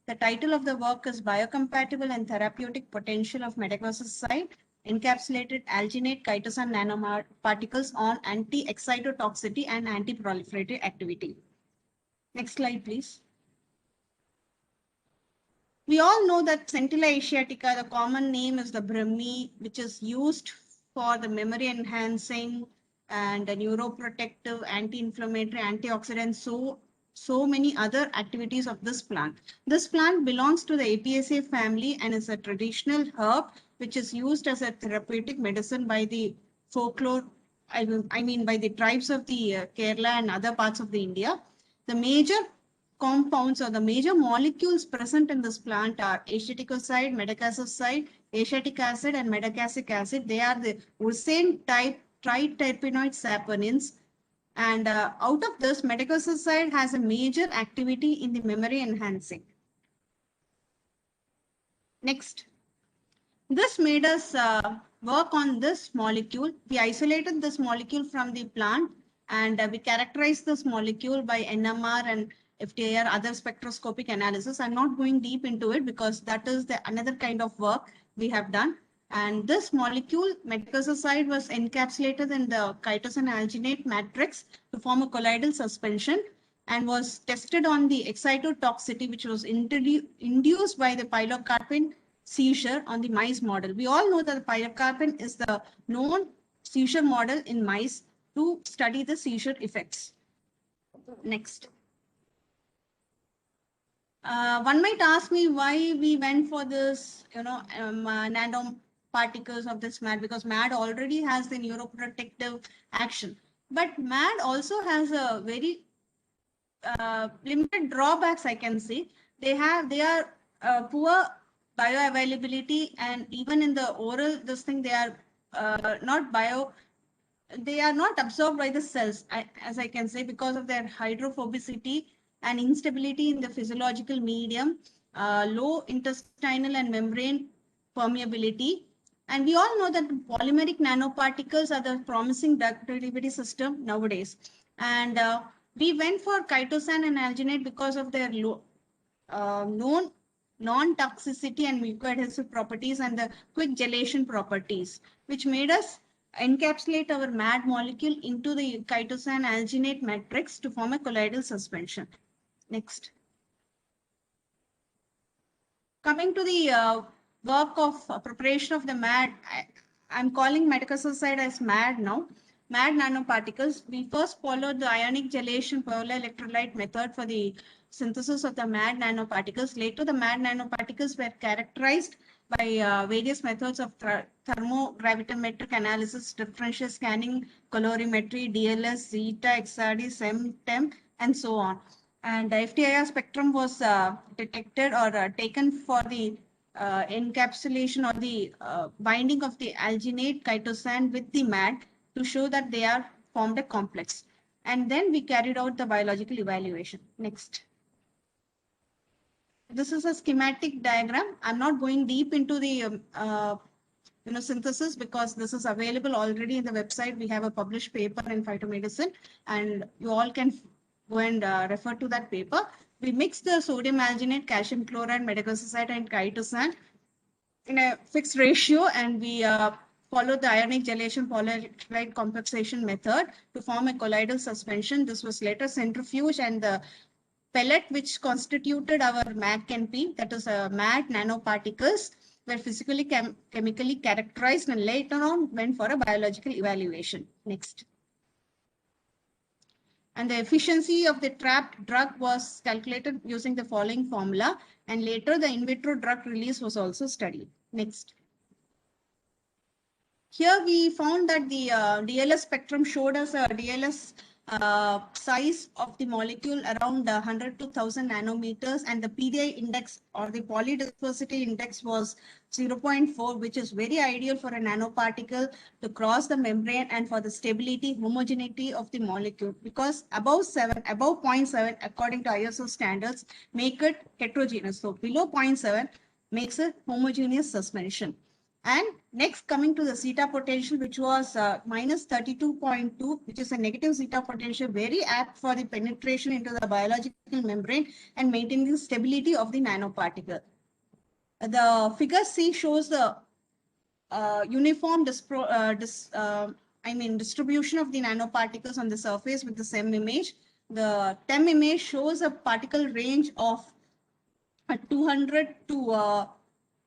The title of the work is Biocompatible and Therapeutic Potential of Metaclosicide, Encapsulated Alginate Chitosan Nanoparticles on Anti-Excitotoxicity and Anti-Proliferative Activity. Next slide, please. We all know that Centella asiatica, the common name is the Brahmi, which is used for the memory enhancing and the neuroprotective, anti-inflammatory, antioxidant, so many other activities of this plant. This plant belongs to the Apiaceae family and is a traditional herb which is used as a therapeutic medicine by the folklore, I mean by the tribes of the Kerala and other parts of the India. The major compounds or the major molecules present in this plant are aceticoside, metaclosicide, acetic acid, and metacassic acid. They are the uracane type triterpenoid saponins. And out of this, metaclosicide has a major activity in the memory enhancing. Next. This made us work on this molecule. We isolated this molecule from the plant and we characterized this molecule by NMR and FTIR, other spectroscopic analysis. I'm not going deep into it because that is another kind of work we have done. And this molecule, metaclosicide, was encapsulated in the chitosan alginate matrix to form a colloidal suspension and was tested on the excitotoxicity, which was induced by the pilocarpine seizure on the mice model. We all know that the pilocarpine is the known seizure model in mice to study the seizure effects. Next. One might ask me why we went for this, nanoparticles of this MAD, because MAD already has the neuroprotective action. But MAD also has a very limited drawbacks, I can see. They are poor bioavailability, and even in the oral, they are they are not absorbed by the cells, as I can say, because of their hydrophobicity and instability in the physiological medium, low intestinal and membrane permeability. And we all know that polymeric nanoparticles are the promising drug delivery system nowadays. And we went for chitosan and alginate because of their low, known non-toxicity and mucoadhesive properties and the quick gelation properties, which made us encapsulate our MAD molecule into the chitosan alginate matrix to form a colloidal suspension. Next. Coming to the work of preparation of the MAD, I'm calling metaclosicide as MAD now. MAD nanoparticles. We first followed the ionic gelation polar electrolyte method for the synthesis of the MAD nanoparticles. Later, the MAD nanoparticles were characterized by various methods of thermogravimetric analysis, differential scanning, colorimetry, DLS, Zeta, XRD, SEM, and so on. And the FTIR spectrum was detected or taken for the encapsulation or the binding of the alginate chitosan with the MAD to show that they are formed a complex. And then we carried out the biological evaluation. Next. This is a schematic diagram. I'm not going deep into the synthesis because this is available already in the website. We have a published paper in phytomedicine and you all can go and refer to that paper. We mix the sodium alginate, calcium chloride, metaclosicide and chitosan in a fixed ratio, and we follow the ionic gelation polar electrolyte complexation method to form a colloidal suspension. This was later centrifuged, and the pellet which constituted our MAD-NP, that is MAD nanoparticles, were physically chemically characterized and later on went for a biological evaluation. Next. And the efficiency of the trapped drug was calculated using the following formula, and later the in vitro drug release was also studied. Next. Here we found that the DLS spectrum showed us a DLS size of the molecule around 100 to 1000 nanometers, and the PDI index or the polydispersity index was 0.4, which is very ideal for a nanoparticle to cross the membrane and for the stability, homogeneity of the molecule, because above 0.7, according to ISO standards, make it heterogeneous. So below 0.7 makes a homogeneous suspension. And next, coming to the zeta potential, which was minus 32.2, which is a negative zeta potential, very apt for the penetration into the biological membrane and maintaining the stability of the nanoparticle. The figure C shows the uniform distribution of the nanoparticles on the surface with the SEM image. The TEM image shows a particle range of 200 to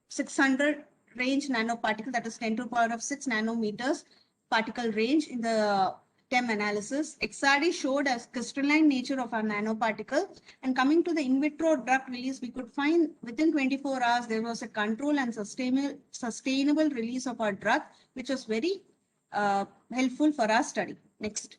600 range nanoparticle, that is 10 to the power of 6 nanometers particle range in the TEM analysis. XRD showed as crystalline nature of our nanoparticle. And coming to the in vitro drug release, we could find within 24 hours there was a control and sustainable release of our drug, which was very helpful for our study. Next.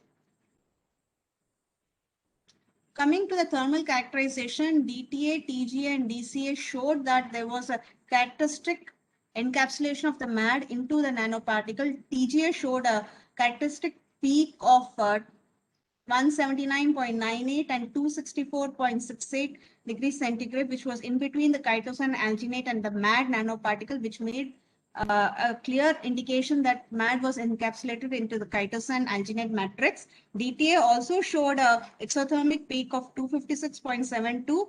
Coming to the thermal characterization, DTA, TGA, and DCA showed that there was a characteristic encapsulation of the MAD into the nanoparticle. TGA showed a characteristic peak of 179.98 and 264.68 degrees centigrade, which was in between the chitosan alginate and the MAD nanoparticle, which made a clear indication that MAD was encapsulated into the chitosan alginate matrix. DTA also showed a exothermic peak of 256.72,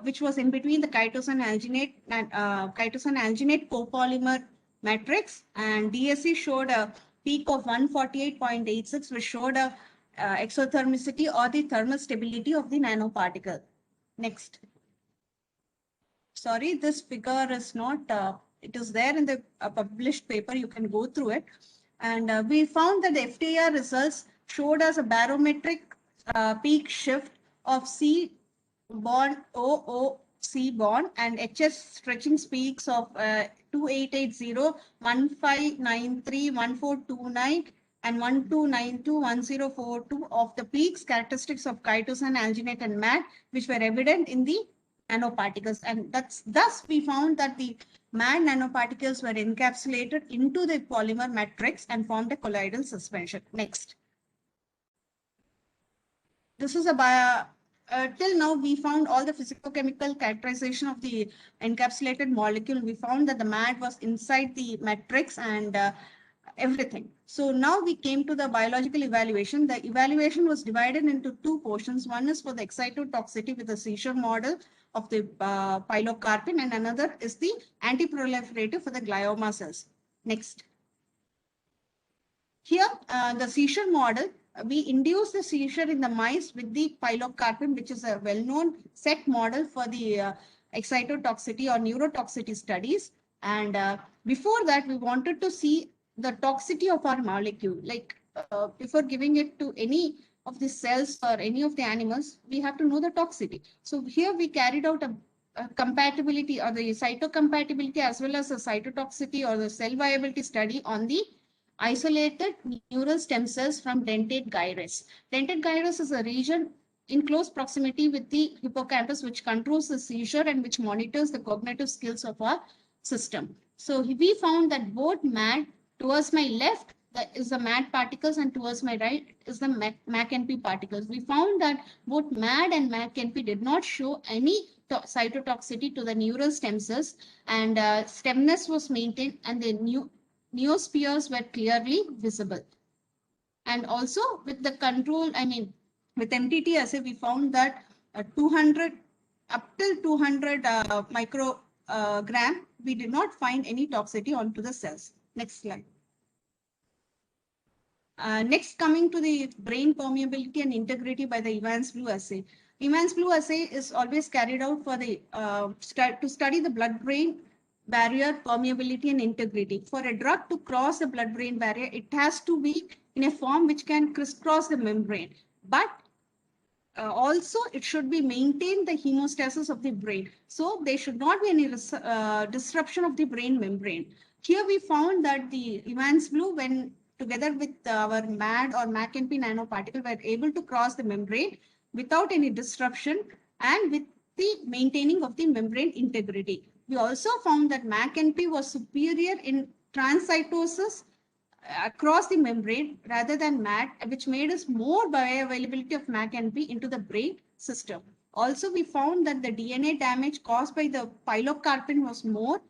which was in between the chitosan alginate copolymer matrix, and DSC showed a peak of 148.86, which showed a exothermicity or the thermal stability of the nanoparticle. Next. Sorry, this figure is not, it is there in the published paper, you can go through it. And we found that the FTIR results showed us a barometric peak shift of C bond, OOC bond, and HS stretching peaks of 2880, 1593, 1429, and 1292, 1042 of the peaks characteristics of chitosan, alginate, and MAD, which were evident in the nanoparticles. And thus we found that the MAD nanoparticles were encapsulated into the polymer matrix and formed a colloidal suspension. Next. This is a till now, we found all the physicochemical characterization of the encapsulated molecule. We found that the MAD was inside the matrix and everything. So now we came to the biological evaluation. The evaluation was divided into two portions. One is for the excitotoxicity with the seizure model of the pilocarpine, and another is the antiproliferative for the glioma cells. Next. Here, the seizure model, we induce the seizure in the mice with the pilocarpine, which is a well-known set model for the excitotoxicity or neurotoxicity studies. And before that, we wanted to see the toxicity of our molecule. Like before giving it to any of the cells or any of the animals, we have to know the toxicity. So here we carried out a compatibility or the cytocompatibility as well as the cytotoxicity or the cell viability study on the isolated neural stem cells from dentate gyrus. Dentate gyrus is a region in close proximity with the hippocampus, which controls the seizure and which monitors the cognitive skills of our system. So we found that both MAD, towards my left is the MAD particles and towards my right is the MAC-NP particles. We found that both MAD and MAC-NP did not show any cytotoxicity to the neural stem cells, and stemness was maintained and the neospheres were clearly visible. And also with the control, with MTT assay, we found that 200 up till 200 microgram, we did not find any toxicity onto the cells. Next slide. Next, coming to the brain permeability and integrity by the Evans Blue assay. Evans Blue assay is always carried out for the to study the blood-brain barrier permeability and integrity. For a drug to cross the blood-brain barrier, it has to be in a form which can crisscross the membrane. But also, it should be maintain the hemostasis of the brain. So there should not be any disruption of the brain membrane. Here we found that the Evans Blue, when together with our MAD or MAC-NP nanoparticle, were able to cross the membrane without any disruption and with the maintaining of the membrane integrity. We also found that MAC-NP was superior in transcytosis across the membrane rather than MAD, which made us more bioavailability of MAC-NP into the brain system. Also, we found that the DNA damage caused by the pilocarpine was more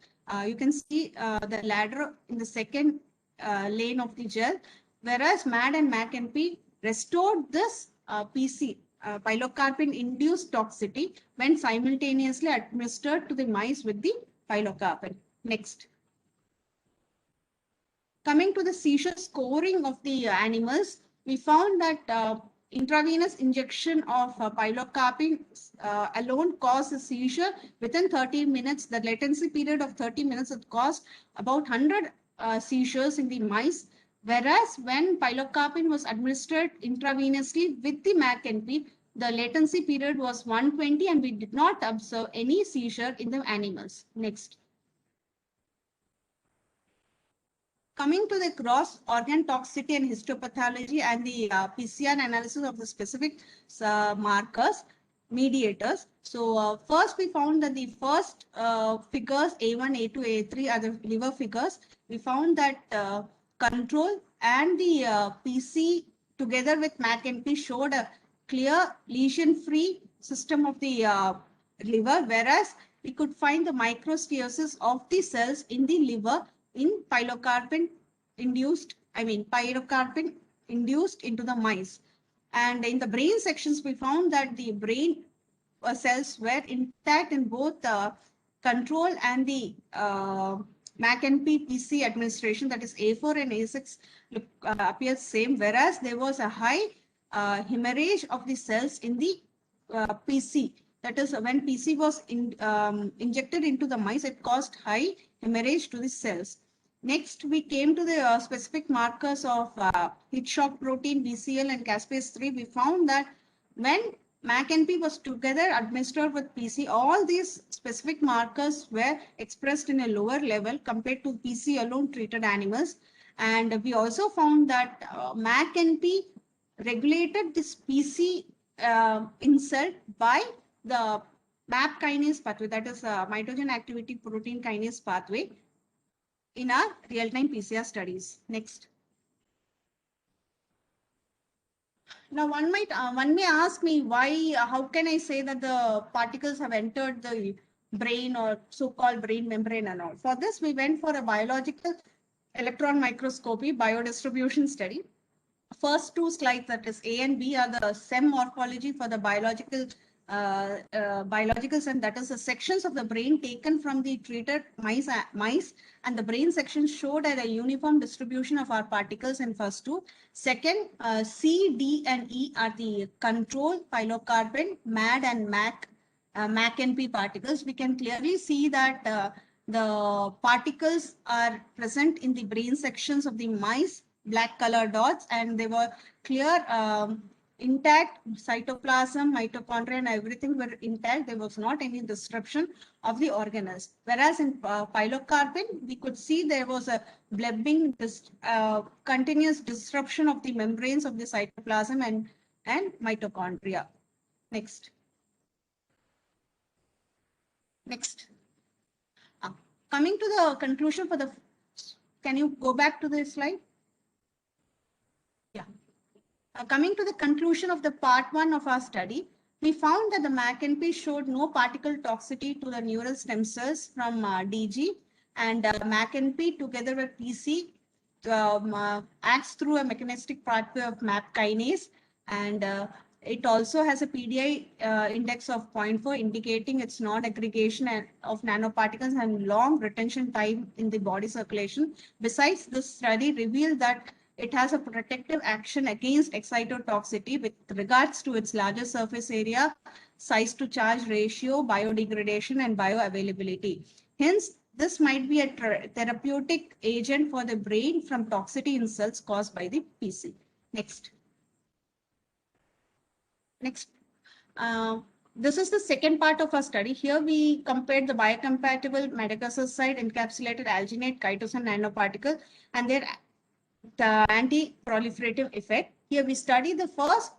You can see the ladder in the second lane of the gel, whereas MAD and MAC-NP restored this PC, pilocarpine induced toxicity when simultaneously administered to the mice with the pilocarpine. Next. Coming to the seizure scoring of the animals, we found that intravenous injection of pilocarpine alone caused a seizure within 30 minutes. The latency period of 30 minutes had caused about 100 seizures in the mice, whereas when pilocarpine was administered intravenously with the MAC-NP, the latency period was 120 and we did not observe any seizure in the animals. Next. Coming to the gross organ toxicity and histopathology and the PCR analysis of the specific markers, mediators. So first we found that the first figures A1, A2, A3 are the liver figures. We found that control and the PC together with MAC-NP showed a clear lesion-free system of the liver, whereas we could find the microsteosis of the cells in the liver in pilocarpine induced into the mice. And in the brain sections, we found that the brain cells were intact in both the control and the MAC-NP PC administration, that is A4 and A6 appears same, whereas there was a high hemorrhage of the cells in the PC. That is, when PC was injected into the mice, it caused high hemorrhage to the cells. Next, we came to the specific markers of heat shock protein, BCL, and caspase-3. We found that when MAC-NP was together administered with PC, all these specific markers were expressed in a lower level compared to PC alone treated animals. And we also found that MAC-NP regulated this PC insult by the MAP kinase pathway, that is mitogen activity protein kinase pathway, in our real-time PCR studies. Next. Now one may ask me why, how can I say that the particles have entered the brain or so-called brain membrane and all. For this, we went for a biological electron microscopy biodistribution study. First two slides, that is A and B, are the SEM morphology for the biologicals, and that is the sections of the brain taken from the treated mice, and the brain section showed a uniform distribution of our particles in first two. Second, C, D, and E are the control pilocarpine, MAD, and MAC-NP particles. We can clearly see that the particles are present in the brain sections of the mice, black color dots, and they were clear, intact cytoplasm, mitochondria, and everything were intact. There was not any disruption of the organelles. Whereas in pilocarpine, we could see there was a blebbing, continuous disruption of the membranes of the cytoplasm and mitochondria. Next. Next. Coming to the conclusion for the, can you go back to the slide? Yeah. Coming to the conclusion of the part 1 of our study, we found that the MAC-NP showed no particle toxicity to the neural stem cells from DG, and MAC-NP together with PC acts through a mechanistic pathway of MAP kinase, and it also has a PDI index of 0.4, indicating its non-aggregation of nanoparticles and long retention time in the body circulation. Besides, this study revealed that it has a protective action against excitotoxicity with regards to its larger surface area, size to charge ratio, biodegradation, and bioavailability. Hence, this might be a therapeutic agent for the brain from toxicity in cells caused by the PC. Next. Next. This is the second part of our study. Here we compared the biocompatible Madagascar encapsulated alginate chitosan nanoparticle and their anti-proliferative effect. Here we study the first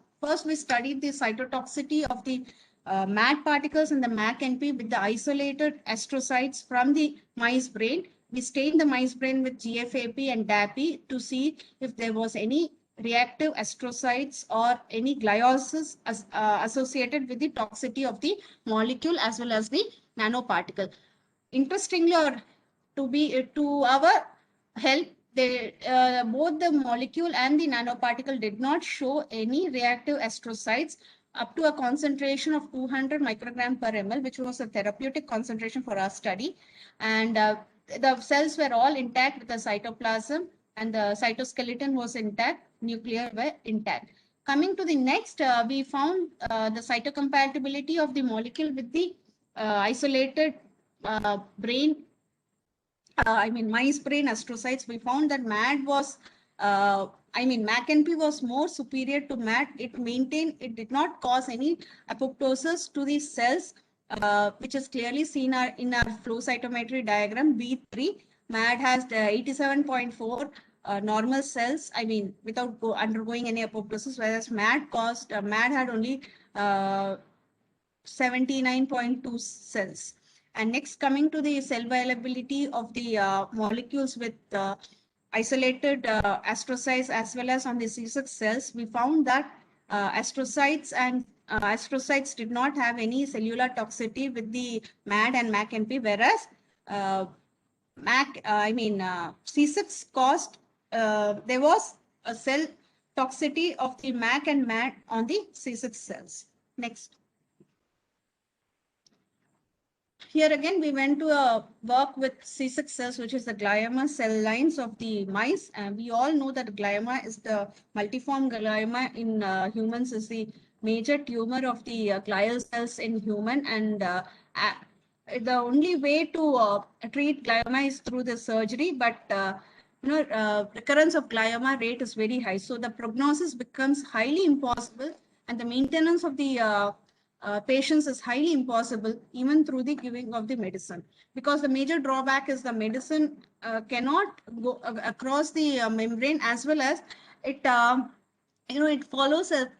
we studied the cytotoxicity of the MAD particles in the MAC-NP with the isolated astrocytes from the mice brain. We stained the mice brain with GFAP and DAPI to see if there was any reactive astrocytes or any gliosis associated with the toxicity of the molecule as well as the nanoparticle. Interestingly, or to our help, they both the molecule and the nanoparticle did not show any reactive astrocytes up to a concentration of 200 microgram per ml, which was a therapeutic concentration for our study. And the cells were all intact with the cytoplasm, and the cytoskeleton was intact, nuclear were intact. Coming to the next, we found the cytocompatibility of the molecule with the isolated brain, mice brain astrocytes. We found that MAD was, MAC-NP was more superior to MAD. It did not cause any apoptosis to the cells, which is clearly seen in our flow cytometry diagram B3. MAD has 87.4 normal cells, without undergoing any apoptosis, whereas MAD had only 79.2 cells. And next, coming to the cell viability of the molecules with isolated astrocytes as well as on the C6 cells, we found that astrocytes did not have any cellular toxicity with the MAD and MAC-NP, whereas C6 caused, there was a cell toxicity of the MAC and MAD on the C6 cells. Next. Here again, we went to work with C6 cells, which is the glioma cell lines of the mice. And we all know that glioma is the multiform glioma in humans is the major tumor of the glial cells in human. And the only way to treat glioma is through the surgery, but recurrence of glioma rate is very high. So the prognosis becomes highly impossible, and the maintenance of the patients is highly impossible even through the giving of the medicine, because the major drawback is the medicine cannot go across the membrane, as well as it it follows a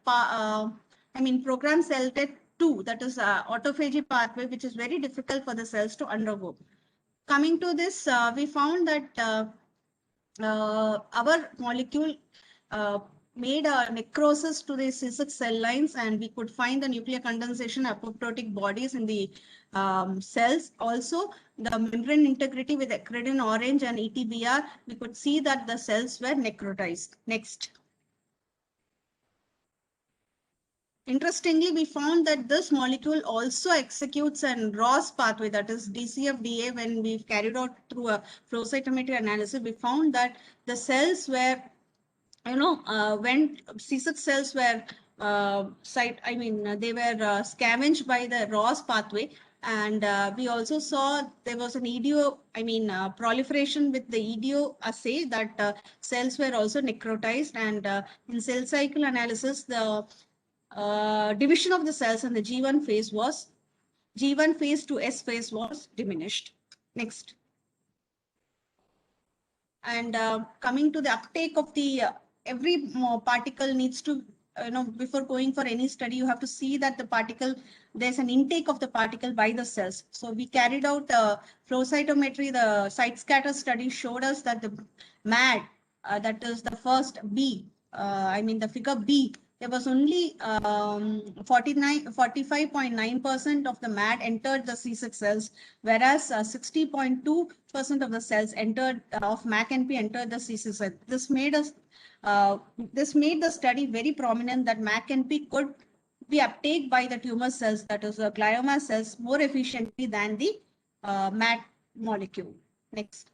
program cell death 2, that is autophagy pathway, which is very difficult for the cells to undergo. Coming to this, we found that our molecule made a necrosis to the C6 cell lines, and we could find the nuclear condensation apoptotic bodies in the cells. Also, the membrane integrity with eccritin orange and ETBR, we could see that the cells were necrotized. Next. Interestingly, we found that this molecule also executes an ROS pathway, that is DCF-DA. When we carried out through a flow cytometry analysis, we found that the cells were, when C6 cells were they were scavenged by the ROS pathway. And we also saw there was an EDO, proliferation with the EDO assay, that cells were also necrotized. And in cell cycle analysis, the division of the cells in the G1 phase to S phase was diminished. Next. And coming to the uptake of the every particle needs to, before going for any study, you have to see that the particle, there's an intake of the particle by the cells. So we carried out flow cytometry. The site scatter study showed us that the MAD, that is the first B, the figure B, there was only 45.9% of the MAD entered the C6 cells, whereas 60.2% of the cells entered of MAC-NP entered the C6 cells. This made the study very prominent that MAC-NP could be uptake by the tumor cells, that is the glioma cells, more efficiently than the MAD molecule. Next.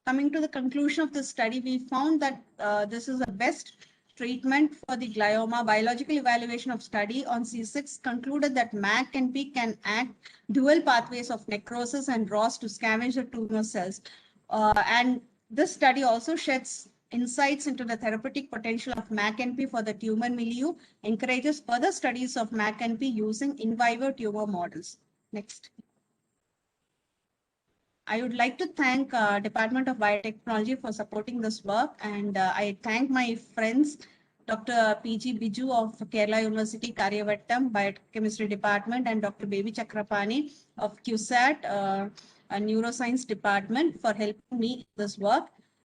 Coming to the conclusion of this study, we found that this is the best treatment for the glioma. Biological evaluation of study on C6 concluded that MAC-NP can act dual pathways of necrosis and ROS to scavenge the tumor cells. And this study also sheds insights into the therapeutic potential of MAC-NP for the tumor milieu, encourages further studies of MAC-NP using in vivo tumor models. Next. I would like to thank Department of Biotechnology for supporting this work, and I thank my friends, Dr. P.G. Biju of Kerala University, Karyavattam Biochemistry Department, and Dr. Baby Chakrapani of QSAT, a Neuroscience Department, for helping me in this work.